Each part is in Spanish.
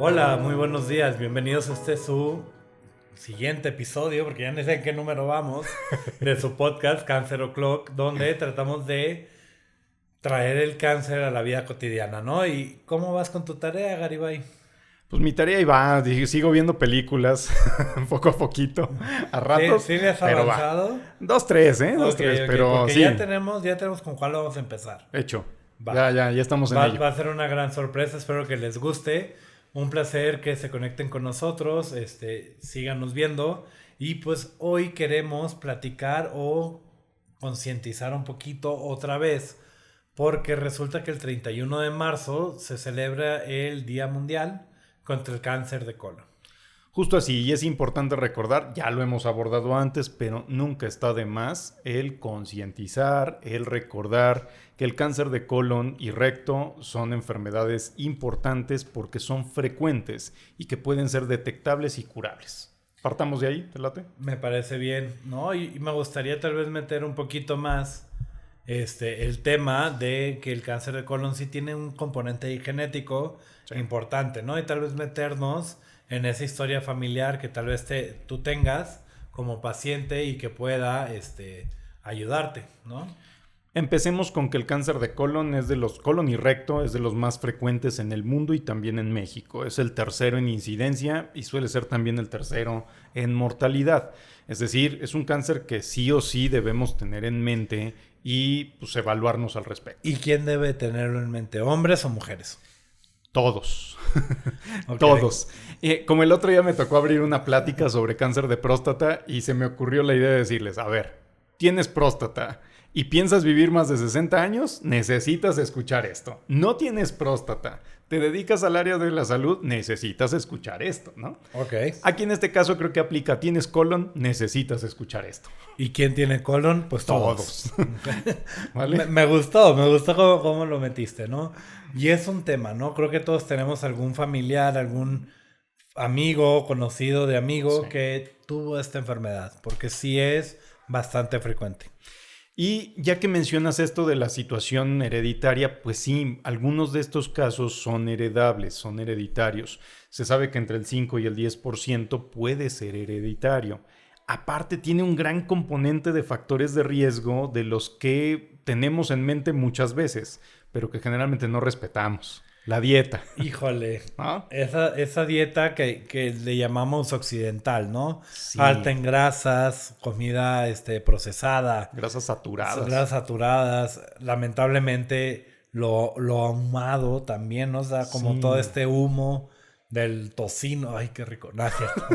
Hola, muy buenos días, bienvenidos a su siguiente episodio, porque ya no sé en qué número vamos, de su podcast Cancer O'Clock, donde tratamos de traer el cáncer a la vida cotidiana, ¿no? ¿Y cómo vas con tu tarea, Garibay? Pues mi tarea ahí va, sigo viendo películas poco a poquito, a ¿Sí, ratos, sí le has pero va. avanzado? Dos, tres, Ok, pero porque sí, ya tenemos con cuál vamos a empezar. hecho. Va. Ya estamos en Va ello. a ser una gran sorpresa, espero que les guste. Un placer que se conecten con nosotros, síganos viendo. Y pues hoy queremos platicar o concientizar un poquito otra vez, porque resulta que el 31 de marzo se celebra el Día Mundial contra el Cáncer de Colon. Justo así, y es importante recordar, ya lo hemos abordado antes, pero nunca está de más el concientizar, el recordar que el cáncer de colon y recto son enfermedades importantes porque son frecuentes y que pueden ser detectables y curables. Partamos de ahí, ¿te late? Me parece bien, ¿no? Y me gustaría tal vez meter un poquito más el tema de que el cáncer de colon sí tiene un componente genético Sí. importante, ¿no? Y tal vez meternos en esa historia familiar que tal vez tú tengas como paciente y que pueda ayudarte, ¿no? Empecemos con que el cáncer de colon colon y recto es de los más frecuentes en el mundo y también en México. Es el tercero en incidencia y suele ser también el tercero en mortalidad. Es decir, es un cáncer que sí o sí debemos tener en mente y pues evaluarnos al respecto. ¿Y quién debe tenerlo en mente? ¿Hombres o mujeres? Todos. Ok. Todos. Como el otro día me tocó abrir una plática sobre cáncer de próstata y se me ocurrió la idea de decirles, a ver, tienes próstata y piensas vivir más de 60 años, necesitas escuchar esto. No tienes próstata, te dedicas al área de la salud, necesitas escuchar esto, ¿no? Ok. Aquí en este caso creo que aplica, tienes colon, necesitas escuchar esto. ¿Y quién tiene colon? Pues todos. ¿Vale? Me gustó cómo lo metiste, ¿no? Y es un tema, ¿no? Creo que todos tenemos algún familiar, algún amigo, conocido de amigo Sí. que tuvo esta enfermedad, porque sí es bastante frecuente. Y ya que mencionas esto de la situación hereditaria, pues sí, algunos de estos casos son heredables, son hereditarios. Se sabe que entre el 5 y el 10% puede ser hereditario. Aparte, tiene un gran componente de factores de riesgo de los que tenemos en mente muchas veces, pero que generalmente no respetamos. La dieta, Híjole, ¿no? esa dieta que le llamamos occidental, ¿no? Sí, Alta en grasas, comida procesada, grasas saturadas. grasas saturadas, lamentablemente lo ahumado también, ¿no? O sea, como todo Sí. este humo del tocino. Ay, qué rico. No, es cierto.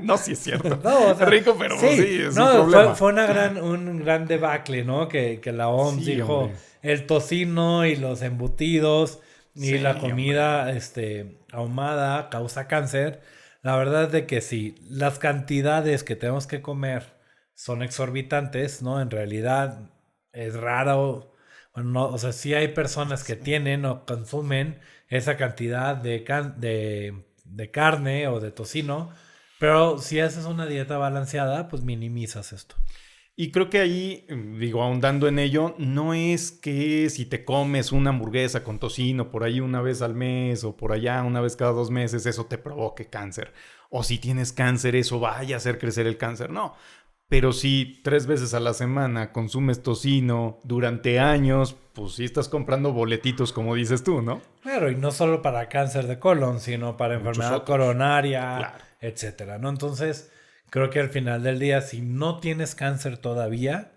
No, sí es cierto. No, o sea, Rico, pero sí, es un no, problema. fue un gran debacle, ¿no? Que la OMS Sí, dijo hombre. el tocino y los embutidos y Sí, la hombre. comida ahumada causa cáncer. La verdad es de que sí, las cantidades que tenemos que comer son exorbitantes, ¿no? En realidad es raro. Bueno, no, o sea, sí hay personas que tienen o consumen esa cantidad de carne o de tocino, pero si haces una dieta balanceada, pues minimizas esto. Y creo que ahí, digo, ahondando en ello, no es que si te comes una hamburguesa con tocino por ahí una vez al mes o por allá una vez cada 2 meses, eso te provoque cáncer. O si tienes cáncer, eso vaya a hacer crecer el cáncer. No. Pero si 3 veces a la semana consumes tocino durante años, pues sí estás comprando boletitos, como dices tú, ¿no? Claro, y no solo para cáncer de colon, sino para Muchos enfermedad otros. coronaria, Claro. etcétera, ¿no? Entonces, creo que al final del día, si no tienes cáncer todavía,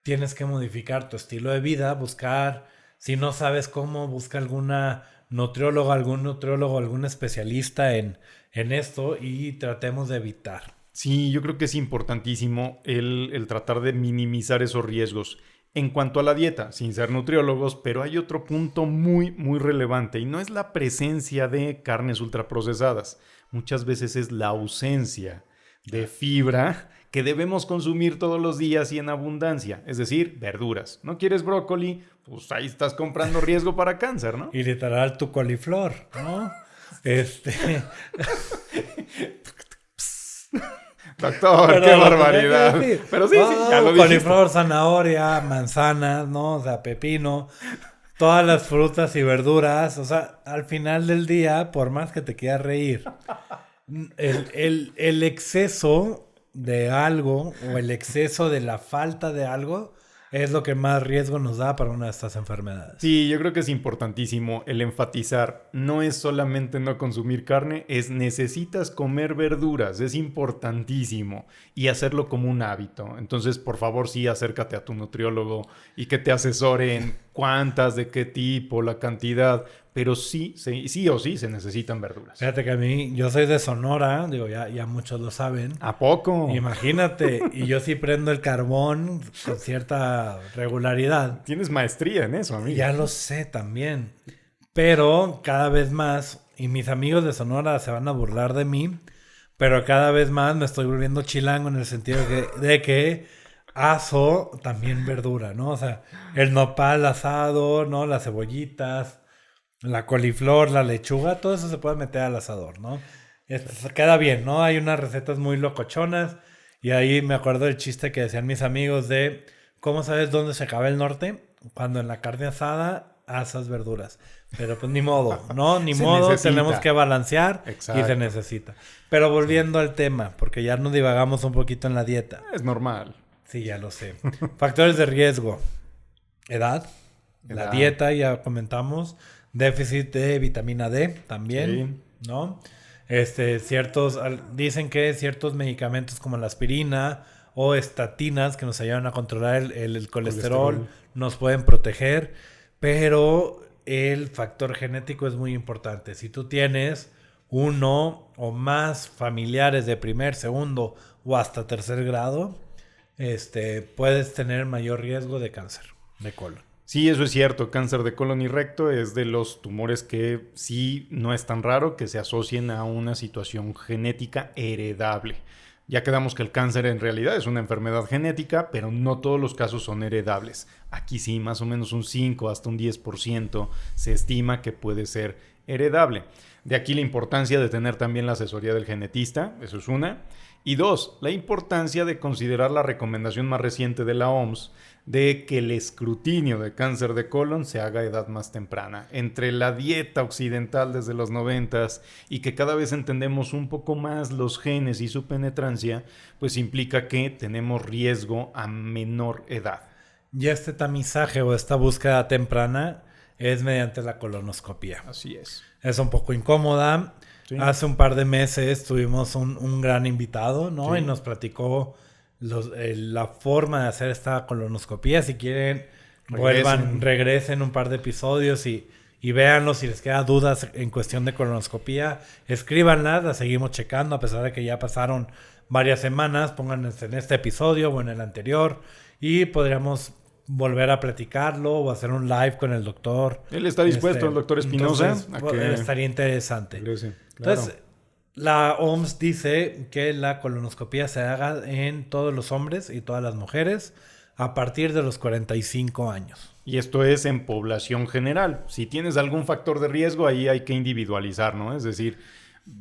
tienes que modificar tu estilo de vida, buscar, si no sabes cómo, busca alguna nutrióloga, algún nutriólogo, algún especialista en esto y tratemos de evitar. Sí, yo creo que es importantísimo el tratar de minimizar esos riesgos. En cuanto a la dieta, sin ser nutriólogos, pero hay otro punto muy relevante y no es la presencia de carnes ultraprocesadas. Muchas veces es la ausencia de fibra que debemos consumir todos los días y en abundancia, es decir, verduras. ¿No quieres brócoli? Pues ahí estás comprando riesgo para cáncer, ¿no? Y literal tu coliflor, ¿no? Doctor, Pero qué lo tenía barbaridad. que decir. Pero sí, ya lo dijiste. Coliflor, zanahoria, manzanas, ¿no? O sea, pepino. todas las frutas y verduras. O sea, al final del día, por más que te quieras reír, el exceso de algo o el exceso de la falta de algo es lo que más riesgo nos da para una de estas enfermedades. Sí, yo creo que es importantísimo el enfatizar. No es solamente no consumir carne, es necesitas comer verduras. Es importantísimo. Y hacerlo como un hábito. Entonces, por favor, sí, acércate a tu nutriólogo y que te asesore en cuántas, de qué tipo, la cantidad. Pero sí o sí se necesitan verduras. Fíjate que a mí, yo soy de Sonora, digo, ya muchos lo saben. ¿A poco? Imagínate, y yo sí prendo el carbón con cierta regularidad. Tienes maestría en eso, amigo. Ya lo sé también. Pero cada vez más, y mis amigos de Sonora se van a burlar de mí, pero cada vez más me estoy volviendo chilango en el sentido de que aso también verdura, ¿no? O sea, el nopal asado, ¿no? Las cebollitas, la coliflor, la lechuga, todo eso se puede meter al asador, ¿no? Queda bien, ¿no? Hay unas recetas muy locochonas y ahí me acuerdo del chiste que decían mis amigos de ¿cómo sabes dónde se acaba el norte? Cuando en la carne asada asas verduras. Pero pues ni modo, ¿no? Ni modo, tenemos que balancear. Exacto. Y se necesita. Pero volviendo al tema, porque ya nos divagamos un poquito en la dieta. Es normal. Sí, ya lo sé. Factores de riesgo. Edad. La dieta, ya comentamos. Déficit de vitamina D también, sí. ¿No? Dicen que ciertos medicamentos como la aspirina o estatinas que nos ayudan a controlar el colesterol nos pueden proteger, pero el factor genético es muy importante. Si tú tienes uno o más familiares de primer, segundo o hasta tercer grado, puedes tener mayor riesgo de cáncer de colon. Sí, eso es cierto. Cáncer de colon y recto es de los tumores que sí no es tan raro que se asocien a una situación genética heredable. Ya quedamos que el cáncer en realidad es una enfermedad genética, pero no todos los casos son heredables. Aquí sí, más o menos un 5 hasta un 10% se estima que puede ser heredable. De aquí la importancia de tener también la asesoría del genetista, eso es una. Y dos, la importancia de considerar la recomendación más reciente de la OMS de que el escrutinio de cáncer de colon se haga a edad más temprana. Entre la dieta occidental desde los 90s y que cada vez entendemos un poco más los genes y su penetrancia, pues implica que tenemos riesgo a menor edad. Y este tamizaje o esta búsqueda temprana es mediante la colonoscopia. Así es. Es un poco incómoda. Sí. Hace un par de meses tuvimos un gran invitado, ¿no? Sí. Y nos platicó la forma de hacer esta colonoscopia. Si quieren, regresen un par de episodios y véanlos. Si les queda dudas en cuestión de colonoscopia, escríbanlas, las seguimos checando a pesar de que ya pasaron varias semanas. Pónganse en este episodio o en el anterior y podríamos volver a platicarlo o hacer un live con el doctor. Él está dispuesto, el doctor Espinosa. Estaría interesante. Claro. Entonces, la OMS dice que la colonoscopia se haga en todos los hombres y todas las mujeres a partir de los 45 años. Y esto es en población general. Si tienes algún factor de riesgo, ahí hay que individualizar, ¿no? Es decir,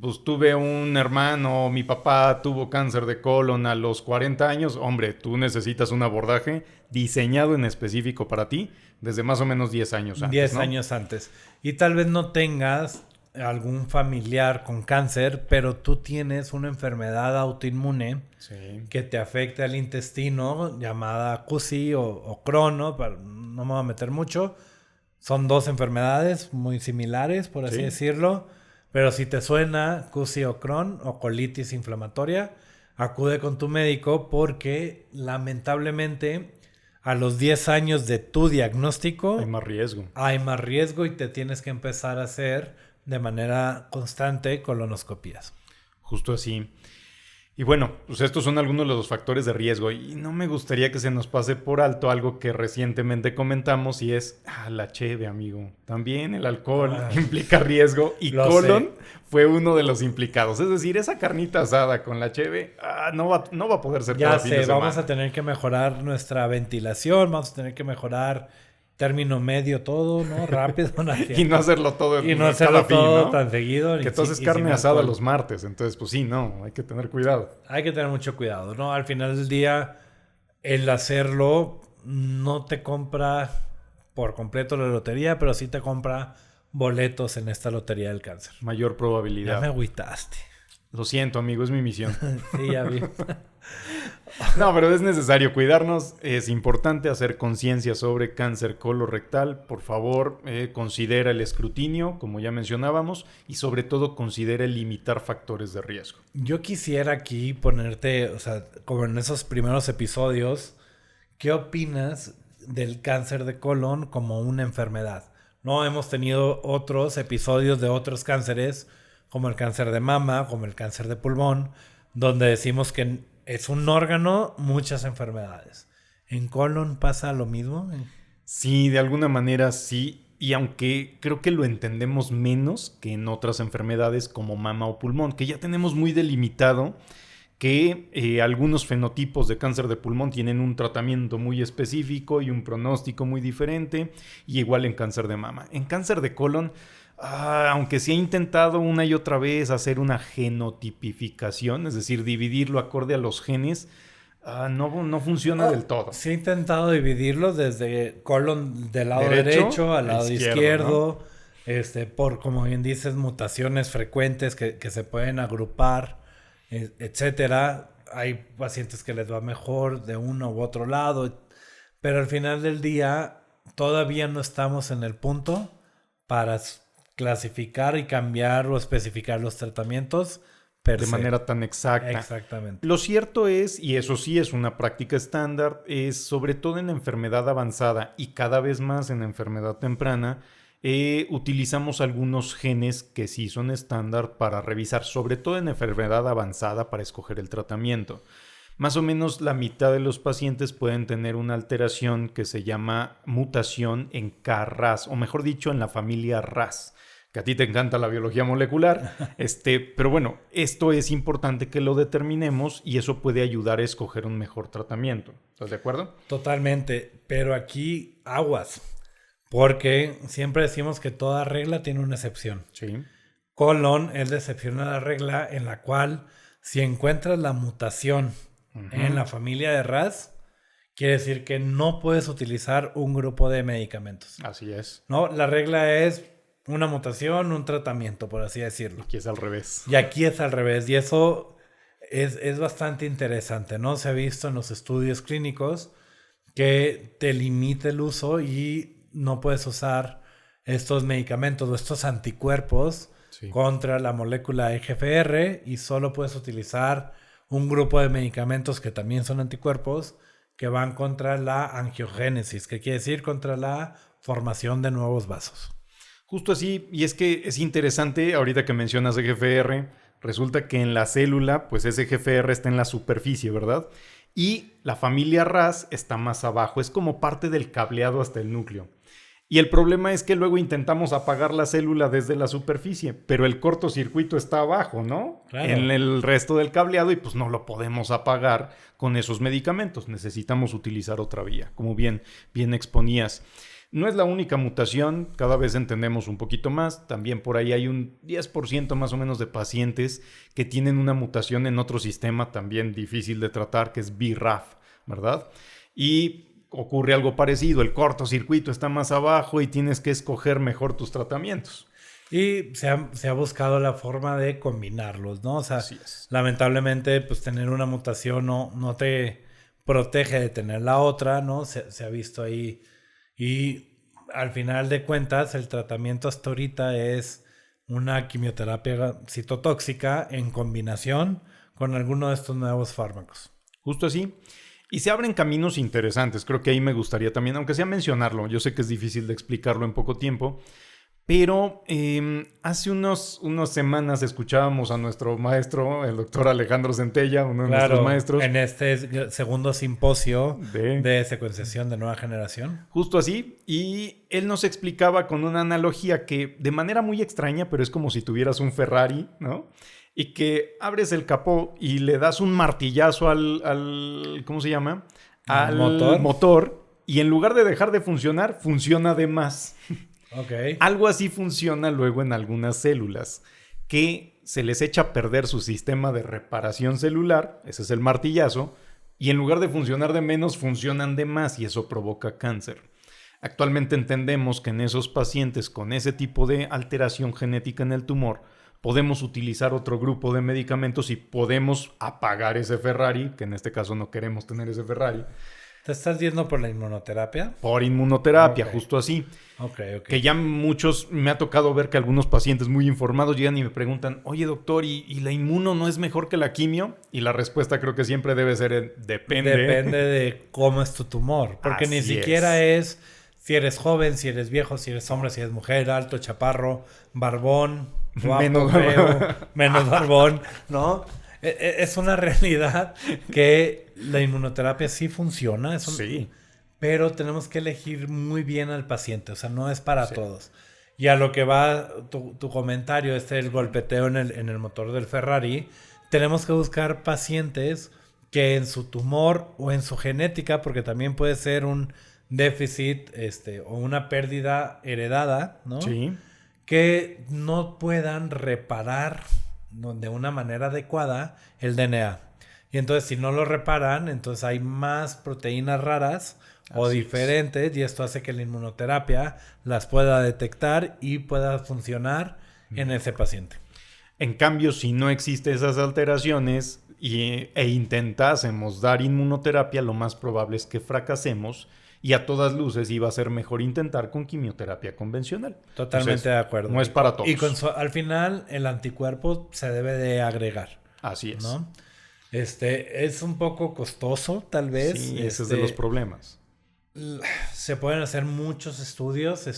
pues tuve un hermano, mi papá tuvo cáncer de colon a los 40 años. Hombre, tú necesitas un abordaje diseñado en específico para ti desde más o menos 10 años antes, 10 ¿no? años antes. Y tal vez no tengas algún familiar con cáncer, pero tú tienes una enfermedad autoinmune que te afecta al intestino, llamada CUSI o Crohn, ¿no? No me voy a meter mucho. Son dos enfermedades muy similares, por así decirlo. Pero si te suena CUSI o Crohn o colitis inflamatoria, acude con tu médico porque lamentablemente a los 10 años de tu diagnóstico hay más riesgo. Hay más riesgo y te tienes que empezar a hacer de manera constante colonoscopías. Justo así. Y bueno, pues estos son algunos de los factores de riesgo y no me gustaría que se nos pase por alto algo que recientemente comentamos y es la cheve, amigo. También el alcohol implica riesgo y colon fue uno de los implicados. Es decir, esa carnita asada con la cheve no va a poder ser cada fin de semana. Vamos a tener que mejorar nuestra ventilación, vamos a tener que mejorar término medio todo, ¿no? Rápido. Y no hacerlo todo y no hacerlo todo, ¿no? Tan seguido. Que entonces carne asada los martes. Entonces, pues sí, no. Hay que tener cuidado. Hay que tener mucho cuidado, ¿no? Al final del día, el hacerlo no te compra por completo la lotería, pero sí te compra boletos en esta lotería del cáncer. Mayor Ya probabilidad. me agüitaste. Lo siento, amigo, es mi misión. Sí, ya vi. No, pero es necesario cuidarnos. Es importante hacer conciencia sobre cáncer colorectal. Por favor, considera el escrutinio, como ya mencionábamos, y sobre todo considera limitar factores de riesgo. Yo quisiera aquí ponerte, o sea, como en esos primeros episodios, ¿qué opinas del cáncer de colon como una enfermedad? No hemos tenido otros episodios de otros cánceres, como el cáncer de mama, como el cáncer de pulmón, donde decimos que es un órgano, muchas enfermedades. ¿En colon pasa lo mismo? Sí, de alguna manera sí. Y aunque creo que lo entendemos menos que en otras enfermedades como mama o pulmón, que ya tenemos muy delimitado que algunos fenotipos de cáncer de pulmón tienen un tratamiento muy específico y un pronóstico muy diferente, y igual en cáncer de mama. En cáncer de colon, aunque se ha intentado una y otra vez hacer una genotipificación, es decir, dividirlo acorde a los genes, no funciona del todo. Se ha intentado dividirlo desde colon del lado derecho al lado izquierdo, ¿no? Por, como bien dices, mutaciones frecuentes que se pueden agrupar, etcétera. Hay pacientes que les va mejor de uno u otro lado, pero al final del día todavía no estamos en el punto para clasificar y cambiar o especificar los tratamientos de manera tan exacta. Exactamente. Lo cierto es, y eso sí es una práctica estándar, es sobre todo en enfermedad avanzada y cada vez más en enfermedad temprana, utilizamos algunos genes que sí son estándar para revisar, sobre todo en enfermedad avanzada, para escoger el tratamiento. Más o menos la mitad de los pacientes pueden tener una alteración que se llama mutación en KRAS, o mejor dicho, en la familia RAS, que a ti te encanta la biología molecular, pero bueno, esto es importante que lo determinemos y eso puede ayudar a escoger un mejor tratamiento. ¿Estás de acuerdo? Totalmente, pero aquí aguas, porque siempre decimos que toda regla tiene una excepción. Sí. Colon es la excepción a la regla en la cual si encuentras la mutación en la familia de RAS, quiere decir que no puedes utilizar un grupo de medicamentos. Así es. No, la regla es una mutación, un tratamiento, por así decirlo. Aquí es al revés. Y aquí es al revés. Y eso es bastante interesante, ¿no? Se ha visto en los estudios clínicos que te limita el uso y no puedes usar estos medicamentos o estos anticuerpos contra la molécula EGFR y solo puedes utilizar un grupo de medicamentos que también son anticuerpos que van contra la angiogénesis, que quiere decir contra la formación de nuevos vasos. Justo así, y es que es interesante, ahorita que mencionas EGFR, resulta que en la célula, pues ese EGFR está en la superficie, ¿verdad? Y la familia RAS está más abajo, es como parte del cableado hasta el núcleo. Y el problema es que luego intentamos apagar la célula desde la superficie, pero el cortocircuito está abajo, ¿no? Claro. En el resto del cableado y pues no lo podemos apagar con esos medicamentos. Necesitamos utilizar otra vía, como bien exponías. No es la única mutación, cada vez entendemos un poquito más. También por ahí hay un 10% más o menos de pacientes que tienen una mutación en otro sistema también difícil de tratar, que es BRAF, ¿verdad? Y ocurre algo parecido, el cortocircuito está más abajo y tienes que escoger mejor tus tratamientos. Y se ha buscado la forma de combinarlos, ¿no? O sea, lamentablemente, pues tener una mutación no te protege de tener la otra, ¿no? Se ha visto ahí. Y al final de cuentas, el tratamiento hasta ahorita es una quimioterapia citotóxica en combinación con alguno de estos nuevos fármacos. Justo así. Y se abren caminos interesantes. Creo que ahí me gustaría también, aunque sea mencionarlo, yo sé que es difícil de explicarlo en poco tiempo, pero hace unas semanas escuchábamos a nuestro maestro, el doctor Alejandro Centella, uno de nuestros maestros. En este segundo simposio de secuenciación de nueva generación. Justo así. Y él nos explicaba con una analogía que de manera muy extraña, pero es como si tuvieras un Ferrari, ¿no? Y que abres el capó y le das un martillazo al ¿cómo se llama? Al motor. Y en lugar de dejar de funcionar, funciona de más. Okay. Algo así funciona luego en algunas células, que se les echa a perder su sistema de reparación celular, ese es el martillazo, y en lugar de funcionar de menos, funcionan de más y eso provoca cáncer. Actualmente entendemos que en esos pacientes con ese tipo de alteración genética en el tumor, podemos utilizar otro grupo de medicamentos y podemos apagar ese Ferrari, que en este caso no queremos tener ese Ferrari. ¿Te estás yendo por la inmunoterapia? Por inmunoterapia, Ok. justo así. Ok. Que ya muchos, me ha tocado ver que algunos pacientes muy informados llegan y me preguntan, oye doctor, ¿y la inmuno no es mejor que la quimio? Y la respuesta creo que siempre debe ser depende. Depende de cómo es tu tumor. Porque ni Así siquiera es si eres joven, si eres viejo, si eres hombre, si eres mujer, alto, chaparro, barbón, guapo, Menos- feo, menos barbón, ¿no? Es una realidad que la inmunoterapia sí funciona. Sí. Pero tenemos que elegir muy bien al paciente. O sea, no es para Sí. todos. Y a lo que va tu comentario, el golpeteo en el motor del Ferrari, tenemos que buscar pacientes que en su tumor o en su genética, porque también puede ser un déficit o una pérdida heredada, ¿no? Sí. Que no puedan reparar de una manera adecuada el DNA. Y entonces si no lo reparan, entonces hay más proteínas raras o Así diferentes y esto hace que la inmunoterapia las pueda detectar y pueda funcionar en ese paciente. En cambio, si no existen esas alteraciones e intentásemos dar inmunoterapia, lo más probable es que fracasemos y a todas luces iba a ser mejor intentar con quimioterapia convencional. Totalmente Entonces, de acuerdo. No es para todos. Y al final el anticuerpo se debe de agregar, Así es. ¿no? Es un poco costoso, tal vez. Sí, ese es de los problemas. Se pueden hacer muchos estudios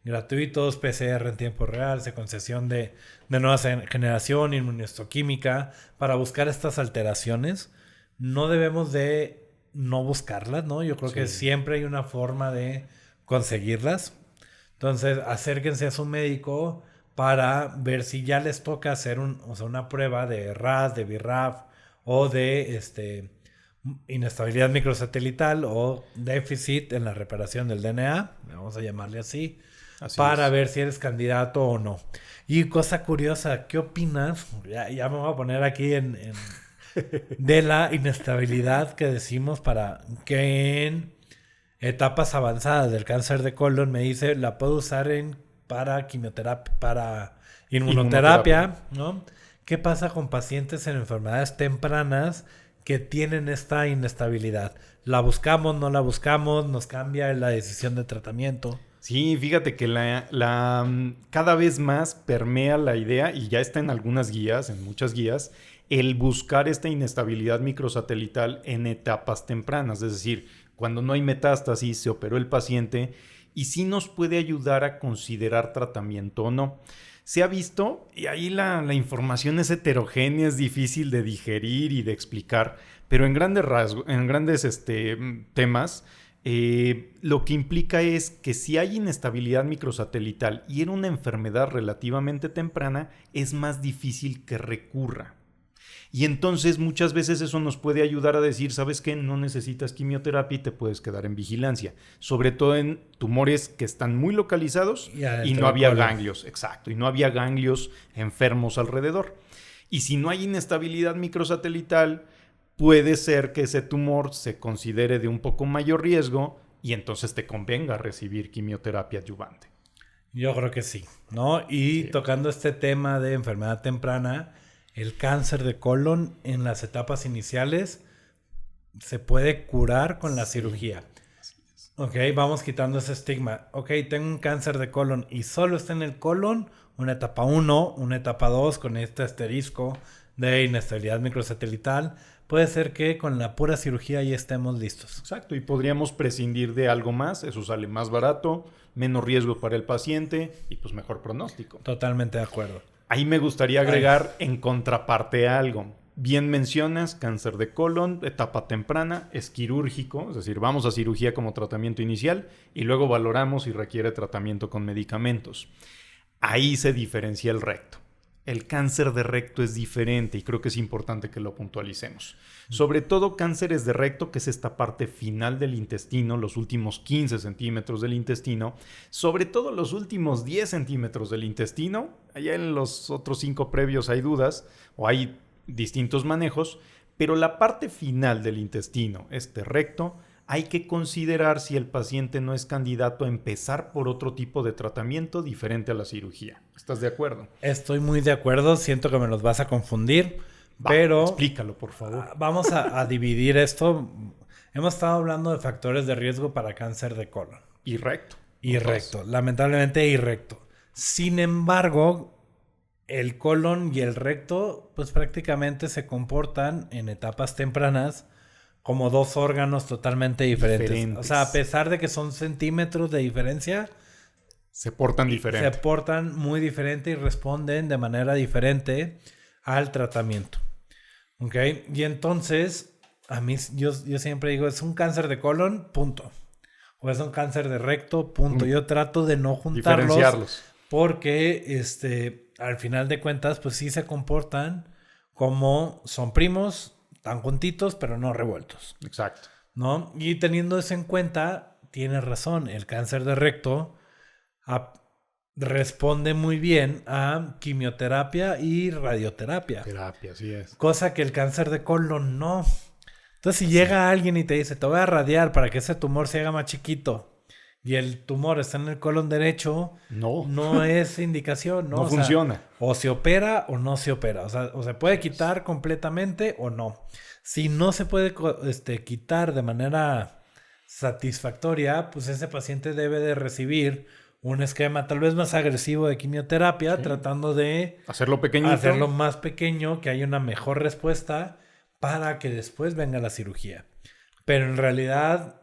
gratuitos, PCR en tiempo real, secuenciación de nueva generación, inmunohistoquímica, para buscar estas alteraciones. No debemos de no buscarlas, ¿no? Yo creo que siempre hay una forma de conseguirlas. Entonces, acérquense a su médico para ver si ya les toca hacer una prueba de RAS, de BRAF o de inestabilidad microsatelital o déficit en la reparación del DNA, vamos a llamarle así para ver si eres candidato o no. Y cosa curiosa, ¿qué opinas? Ya me voy a poner aquí de la inestabilidad que decimos para que en etapas avanzadas del cáncer de colon, me dice, la puedo usar para quimioterapia, para inmunoterapia, ¿no? ¿Qué pasa con pacientes en enfermedades tempranas que tienen esta inestabilidad? ¿La buscamos, no la buscamos? ¿Nos cambia la decisión de tratamiento? Sí, fíjate que cada vez más permea la idea, y ya está en algunas guías, en muchas guías, el buscar esta inestabilidad microsatelital en etapas tempranas. Es decir, cuando no hay metástasis, se operó el paciente y sí nos puede ayudar a considerar tratamiento o no. Se ha visto, y ahí la información es heterogénea, es difícil de digerir y de explicar, pero en grandes rasgos, en grandes temas, lo que implica es que si hay inestabilidad microsatelital y era una enfermedad relativamente temprana, es más difícil que recurra. Y entonces muchas veces eso nos puede ayudar a decir, ¿sabes qué? No necesitas quimioterapia y te puedes quedar en vigilancia. Sobre todo en tumores que están muy localizados y no había ganglios. Exacto, y no había ganglios enfermos alrededor. Y si no hay inestabilidad microsatelital, puede ser que ese tumor se considere de un poco mayor riesgo y entonces te convenga recibir quimioterapia adyuvante. Yo creo que sí, ¿no? Y tocando este tema de enfermedad temprana, el cáncer de colon en las etapas iniciales se puede curar con la cirugía. Ok, vamos quitando ese estigma. Ok, tengo un cáncer de colon y solo está en el colon, una etapa 1, una etapa 2 con este asterisco de inestabilidad microsatelital. Puede ser que con la pura cirugía ya estemos listos. Exacto, y podríamos prescindir de algo más, eso sale más barato, menos riesgo para el paciente y pues mejor pronóstico. Totalmente de acuerdo. Ahí me gustaría agregar en contraparte algo. Bien mencionas, cáncer de colon, etapa temprana, es quirúrgico, es decir, vamos a cirugía como tratamiento inicial y luego valoramos si requiere tratamiento con medicamentos. Ahí se diferencia el recto. El cáncer de recto es diferente y creo que es importante que lo puntualicemos. Sobre todo cánceres de recto, que es esta parte final del intestino, los últimos 15 centímetros del intestino, sobre todo los últimos 10 centímetros del intestino, allá en los otros 5 previos hay dudas o hay distintos manejos, pero la parte final del intestino, este recto, hay que considerar si el paciente no es candidato a empezar por otro tipo de tratamiento diferente a la cirugía. ¿Estás de acuerdo? Estoy muy de acuerdo, siento que me los vas a confundir, Va, pero explícalo, por favor. Vamos a dividir esto. Hemos estado hablando de factores de riesgo para cáncer de colon. Y recto. Y recto, lamentablemente y recto. Sin embargo, el colon y el recto pues prácticamente se comportan en etapas tempranas como dos órganos totalmente diferentes. O sea, a pesar de que son centímetros de diferencia, se portan diferente. Se portan muy diferente y responden de manera diferente al tratamiento. ¿Ok? Y entonces, a mí, yo siempre digo, es un cáncer de colon, punto. O es un cáncer de recto, punto. Yo trato de no juntarlos. Diferenciarlos. Porque, al final de cuentas, pues sí se comportan como son primos, tan juntitos, pero no revueltos. Exacto. ¿No? Y teniendo eso en cuenta, tienes razón, el cáncer de recto responde muy bien a quimioterapia y radioterapia. Terapia, así es. Cosa que el cáncer de colon no. Entonces, si llega alguien y te dice, te voy a radiar para que ese tumor se haga más chiquito, y el tumor está en el colon derecho, no es indicación, ¿no? No funciona. O se opera o no se opera. O sea, o se puede quitar completamente o no. Si no se puede quitar de manera satisfactoria, pues ese paciente debe de recibir un esquema tal vez más agresivo de quimioterapia, sí, tratando de hacerlo pequeñito, hacerlo más pequeño, que haya una mejor respuesta para que después venga la cirugía. Pero en realidad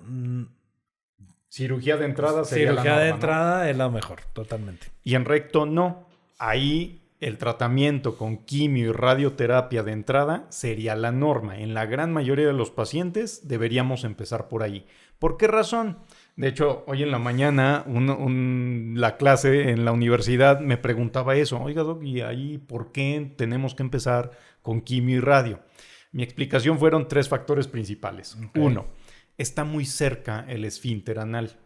cirugía de entrada sería cirugía la norma, de entrada, ¿no? Es lo mejor, totalmente. Y en recto no. Ahí el tratamiento con quimio y radioterapia de entrada sería la norma. En la gran mayoría de los pacientes deberíamos empezar por ahí. ¿Por qué razón? De hecho, hoy en la mañana la clase en la universidad me preguntaba eso. Oiga, Doc, ¿y ahí por qué tenemos que empezar con quimio y radio? Mi explicación fueron 3 factores principales. Okay. 1, está muy cerca el esfínter anal.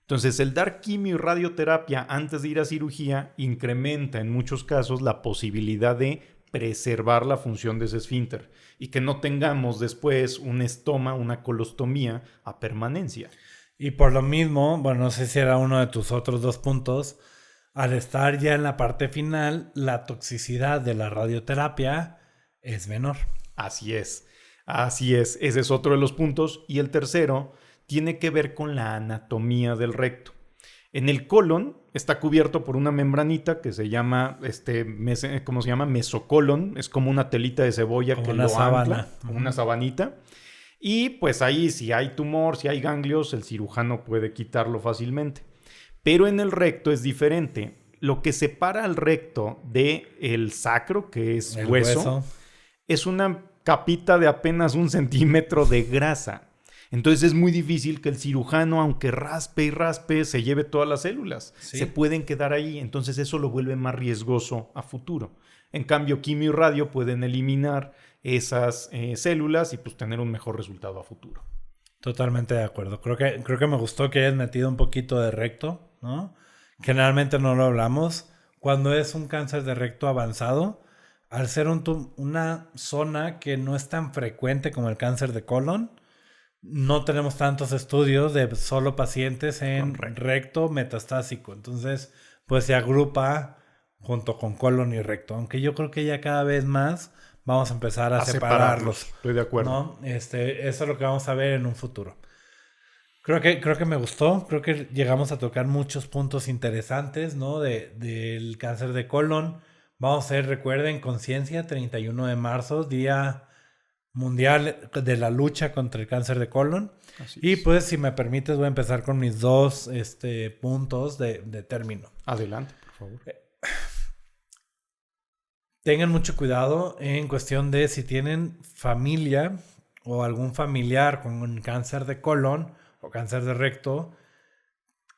Entonces, el dar quimio y radioterapia antes de ir a cirugía incrementa en muchos casos la posibilidad de preservar la función de ese esfínter y que no tengamos después un estoma, una colostomía a permanencia. Y por lo mismo, bueno, no sé si era uno de tus otros 2 puntos, al estar ya en la parte final, la toxicidad de la radioterapia es menor. Así es, así es. Ese es otro de los puntos. Y el tercero tiene que ver con la anatomía del recto. En el colon está cubierto por una membranita que se llama, ¿cómo se llama? Mesocolon. Es como una telita de cebolla como que lo ancla, como una sabanita. Y pues ahí si hay tumor, si hay ganglios, el cirujano puede quitarlo fácilmente. Pero en el recto es diferente. Lo que separa al recto del sacro, que es el hueso, es una capita de apenas 1 centímetro de grasa. Entonces es muy difícil que el cirujano, aunque raspe y raspe, se lleve todas las células. ¿Sí? Se pueden quedar ahí, entonces eso lo vuelve más riesgoso a futuro. En cambio, quimio y radio pueden eliminar esas células y pues tener un mejor resultado a futuro. Totalmente de acuerdo. Creo que me gustó que hayas metido un poquito de recto, ¿no? Generalmente no lo hablamos. Cuando es un cáncer de recto avanzado, al ser una zona que no es tan frecuente como el cáncer de colon, no tenemos tantos estudios de solo pacientes en recto metastásico. Entonces, pues se agrupa junto con colon y recto. Aunque yo creo que ya cada vez más vamos a empezar a separarlos. Estoy de acuerdo. ¿No? Eso es lo que vamos a ver en un futuro. Creo que me gustó. Creo que llegamos a tocar muchos puntos interesantes, ¿no? Del cáncer de colon. Vamos a hacer, recuerden, Conciencia, 31 de marzo, Día Mundial de la Lucha contra el Cáncer de Colon. Y pues, si me permites, voy a empezar con mis 2 puntos de término. Adelante, por favor. Tengan mucho cuidado en cuestión de si tienen familia o algún familiar con cáncer de colon o cáncer de recto,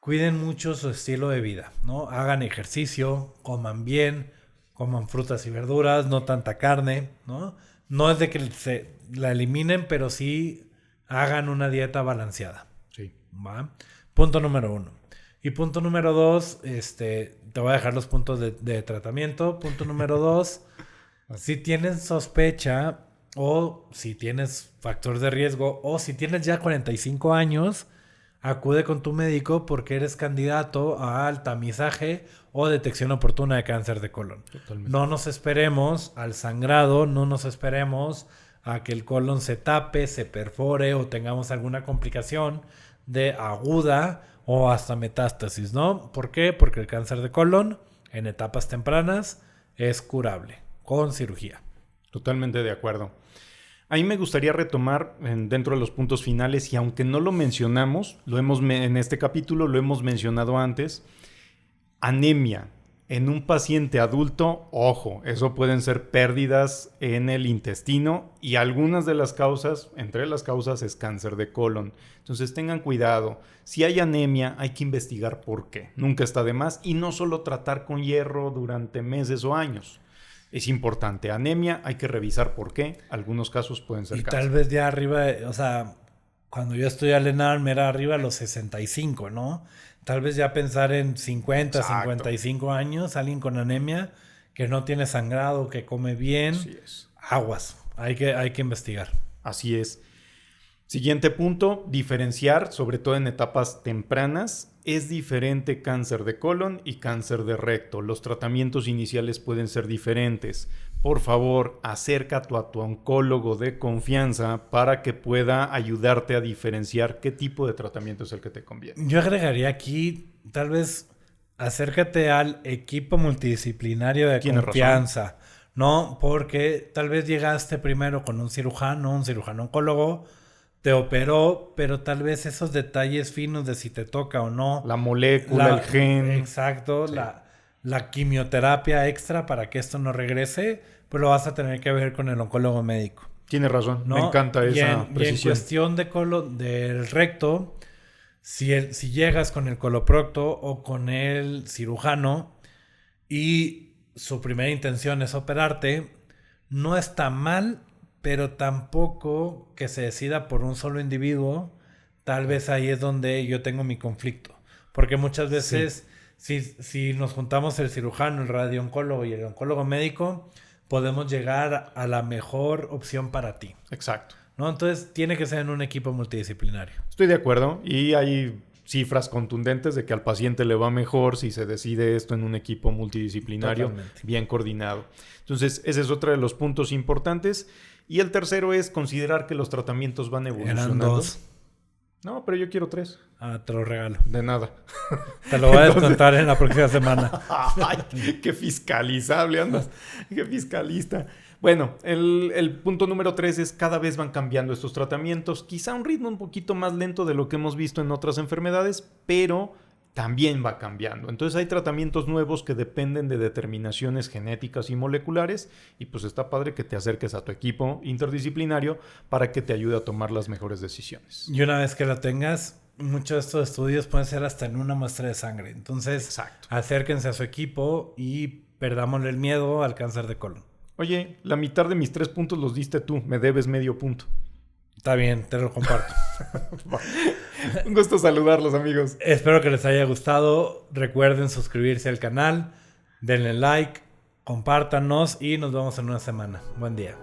cuiden mucho su estilo de vida, ¿no? Hagan ejercicio, coman bien, coman frutas y verduras, no tanta carne, ¿no? No es de que se la eliminen, pero sí hagan una dieta balanceada. Sí. ¿Va? Punto número 1. Y punto número 2, te voy a dejar los puntos de tratamiento. Punto número 2, si tienen sospecha o si tienes factor de riesgo, o si tienes ya 45 años, acude con tu médico porque eres candidato al tamizaje o detección oportuna de cáncer de colon. Totalmente. No nos esperemos al sangrado, no nos esperemos a que el colon se tape, se perfore o tengamos alguna complicación de aguda o hasta metástasis, ¿no? ¿Por qué? Porque el cáncer de colon en etapas tempranas es curable con cirugía. Totalmente de acuerdo. Ahí me gustaría retomar dentro de los puntos finales, y aunque no lo mencionamos, en este capítulo lo hemos mencionado antes, anemia en un paciente adulto, ojo, eso pueden ser pérdidas en el intestino y algunas de las causas, entre las causas es cáncer de colon. Entonces tengan cuidado, si hay anemia hay que investigar por qué, nunca está de más, y no solo tratar con hierro durante meses o años. Es importante, anemia, hay que revisar por qué. Algunos casos pueden ser y cáncer. tal vez ya arriba, o sea, cuando yo estudié al ENARM era arriba de los 65, ¿no? Tal vez ya pensar en 50, Exacto. 55 años, alguien con anemia que no tiene sangrado, que come bien, Así es. aguas, hay que investigar. Así es. Siguiente punto, diferenciar, sobre todo en etapas tempranas. Es diferente cáncer de colon y cáncer de recto. Los tratamientos iniciales pueden ser diferentes. Por favor, acércate a tu oncólogo de confianza para que pueda ayudarte a diferenciar qué tipo de tratamiento es el que te conviene. Yo agregaría aquí, tal vez, acércate al equipo multidisciplinario de Tienes confianza, razón. ¿no? Porque tal vez llegaste primero con un cirujano oncólogo, te operó, pero tal vez esos detalles finos de si te toca o no. La molécula, el gen. Exacto, Sí. la quimioterapia extra para que esto no regrese, pues lo vas a tener que ver con el oncólogo médico, Tienes razón, ¿no? me encanta esa y en precisión. cuestión de del recto, si llegas con el coloprocto o con el cirujano y su primera intención es operarte, no está mal, pero tampoco que se decida por un solo individuo. Tal vez ahí es donde yo tengo mi conflicto. Porque muchas veces, si nos juntamos el cirujano, el radiooncólogo y el oncólogo médico, podemos llegar a la mejor opción para ti, Exacto. ¿no? Entonces, tiene que ser en un equipo multidisciplinario. Estoy de acuerdo, y hay cifras contundentes de que al paciente le va mejor si se decide esto en un equipo multidisciplinario. Totalmente. Bien coordinado. Entonces, ese es otro de los puntos importantes. Y el tercero es considerar que los tratamientos van evolucionando. Eran 2. No, pero yo quiero 3. Ah, te lo regalo. De nada. Te lo voy a descontar en la próxima semana. Ay, qué fiscalizable andas. Qué fiscalista. Bueno, el punto número 3 es cada vez van cambiando estos tratamientos. Quizá a un ritmo un poquito más lento de lo que hemos visto en otras enfermedades, pero también va cambiando. Entonces hay tratamientos nuevos que dependen de determinaciones genéticas y moleculares, y pues está padre que te acerques a tu equipo interdisciplinario para que te ayude a tomar las mejores decisiones. Y una vez que lo tengas, muchos de estos estudios pueden ser hasta en una muestra de sangre. Entonces, Exacto. acérquense a su equipo y perdámosle el miedo al cáncer de colon. Oye, la mitad de mis 3 puntos los diste tú, me debes medio punto. Está bien, te lo comparto. Un gusto saludarlos, amigos. Espero que les haya gustado. Recuerden suscribirse al canal, denle like, compártanos y nos vemos en una semana. Buen día.